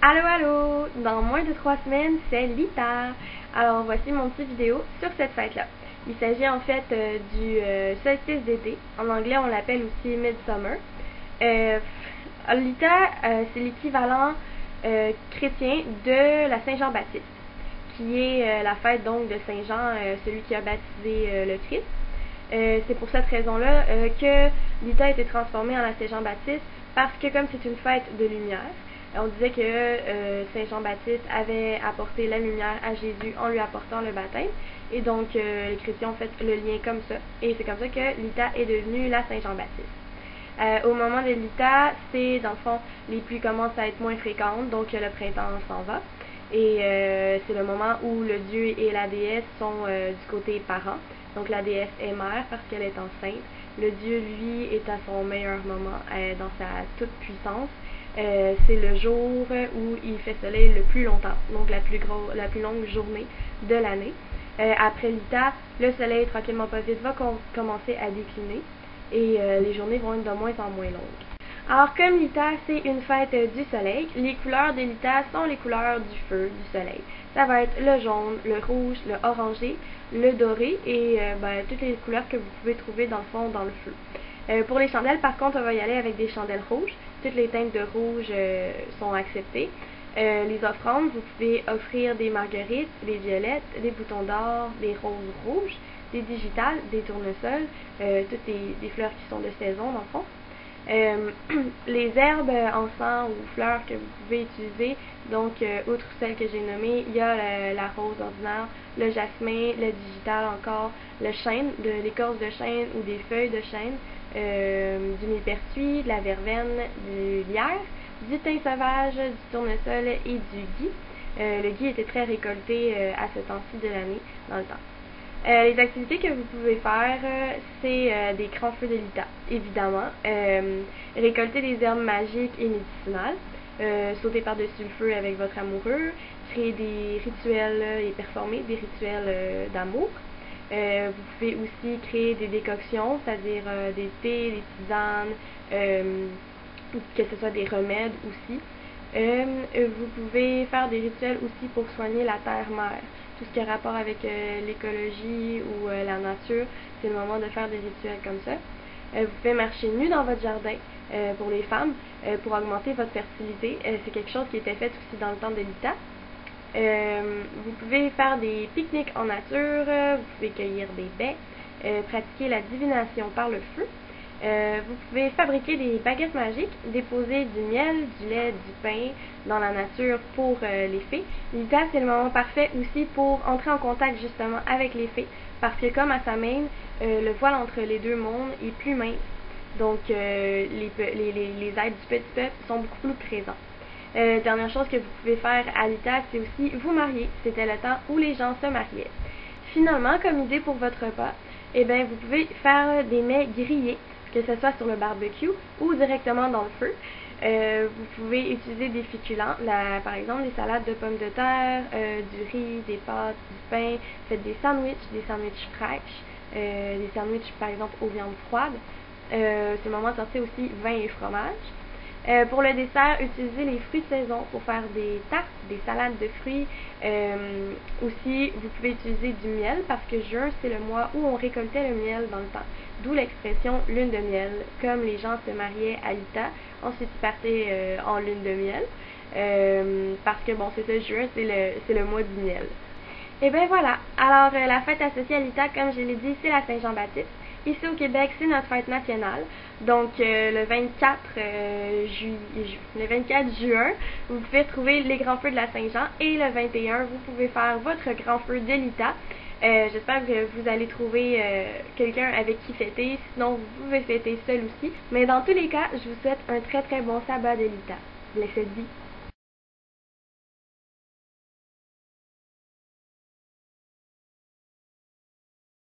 Allô, allô! Dans moins de 3 semaines, c'est l'ITA. Alors, voici mon petit vidéo sur cette fête-là. Il s'agit en fait du solstice d'été. En anglais, on l'appelle aussi Midsummer. L'ITA, c'est l'équivalent chrétien de la Saint-Jean-Baptiste, qui est la fête donc de Saint-Jean, celui qui a baptisé le Christ. C'est pour cette raison-là que l'ITA a été transformé en la Saint-Jean-Baptiste, parce que comme c'est une fête de lumière, on disait que Saint Jean-Baptiste avait apporté la lumière à Jésus en lui apportant le baptême. Et donc, les chrétiens ont fait le lien comme ça. Et c'est comme ça que l'ITA est devenue la Saint Jean-Baptiste. Au moment de l'ITA, c'est, dans le fond, les pluies commencent à être moins fréquentes, donc le printemps s'en va. Et c'est le moment où le dieu et la déesse sont du côté parent. Donc la déesse est mère parce qu'elle est enceinte. Le dieu, lui, est à son meilleur moment, dans sa toute puissance. C'est le jour où il fait soleil le plus longtemps, donc la plus longue journée de l'année. Après l'ITA, le soleil, tranquillement pas vite, va commencer à décliner et les journées vont être de moins en moins longues. Alors, comme l'ITA, c'est une fête du soleil, les couleurs de l'ITA sont les couleurs du feu, du soleil. Ça va être le jaune, le rouge, le orangé, le doré et toutes les couleurs que vous pouvez trouver dans le fond dans le feu. Pour les chandelles, par contre, on va y aller avec des chandelles rouges. Toutes les teintes de rouge sont acceptées. Les offrandes, vous pouvez offrir des marguerites, des violettes, des boutons d'or, des roses rouges, des digitales, des tournesols, toutes des fleurs qui sont de saison dans le fond. Les herbes, encens ou fleurs que vous pouvez utiliser, donc outre celles que j'ai nommées, il y a la rose ordinaire, le jasmin, le digital encore, le chêne, de l'écorce de chêne ou des feuilles de chêne, du millepertuis, de la verveine, du lierre, du thym sauvage, du tournesol et du gui. Le gui était très récolté à ce temps-ci de l'année, dans le temps. Les activités que vous pouvez faire, c'est des grands feux de l'ITA, évidemment. Récolter des herbes magiques et médicinales, sauter par-dessus le feu avec votre amoureux, créer des rituels et performer des rituels d'amour. Vous pouvez aussi créer des décoctions, c'est-à-dire des thés, des tisanes, que ce soit des remèdes aussi. Vous pouvez faire des rituels aussi pour soigner la terre-mère. Tout ce qui a rapport avec l'écologie ou la nature, c'est le moment de faire des rituels comme ça. Vous pouvez marcher nu dans votre jardin pour les femmes, pour augmenter votre fertilité. C'est quelque chose qui était fait aussi dans le temps de l'ITA. Vous pouvez faire des pique-niques en nature, vous pouvez cueillir des baies, pratiquer la divination par le feu. Vous pouvez fabriquer des baguettes magiques, déposer du miel, du lait, du pain dans la nature pour les fées. L'ITA, c'est le moment parfait aussi pour entrer en contact justement avec les fées, parce que comme à Samhain, le voile entre les deux mondes est plus mince. Donc les êtres du petit peuple sont beaucoup plus présents. Dernière chose que vous pouvez faire à l'ITA, c'est aussi vous marier. C'était le temps où les gens se mariaient. Finalement, comme idée pour votre repas, vous pouvez faire des mets grillés, que ce soit sur le barbecue ou directement dans le feu. Vous pouvez utiliser des féculents, par exemple des salades de pommes de terre, du riz, des pâtes, du pain. Faites des sandwichs fraîches, des sandwichs par exemple aux viandes froides. C'est le moment de sortir aussi vin et fromage. Pour le dessert, utilisez les fruits de saison pour faire des tartes, des salades de fruits. Aussi, vous pouvez utiliser du miel parce que juin, c'est le mois où on récoltait le miel dans le temps. D'où l'expression lune de miel. Comme les gens se mariaient à l'ITA, ensuite ils partaient en lune de miel. Parce que bon, c'est ça, juin, c'est le mois du miel. Et bien voilà. Alors, la fête associée à l'ITA, comme je l'ai dit, c'est la Saint-Jean-Baptiste. Ici au Québec, c'est notre fête nationale. Donc, le 24 juin, vous pouvez retrouver les grands feux de la Saint-Jean. Et le 21, vous pouvez faire votre grand feu de l'ITA. J'espère que vous allez trouver quelqu'un avec qui fêter. Sinon, vous pouvez fêter seul aussi. Mais dans tous les cas, je vous souhaite un très très bon sabbat de l'ITA. Blessed be.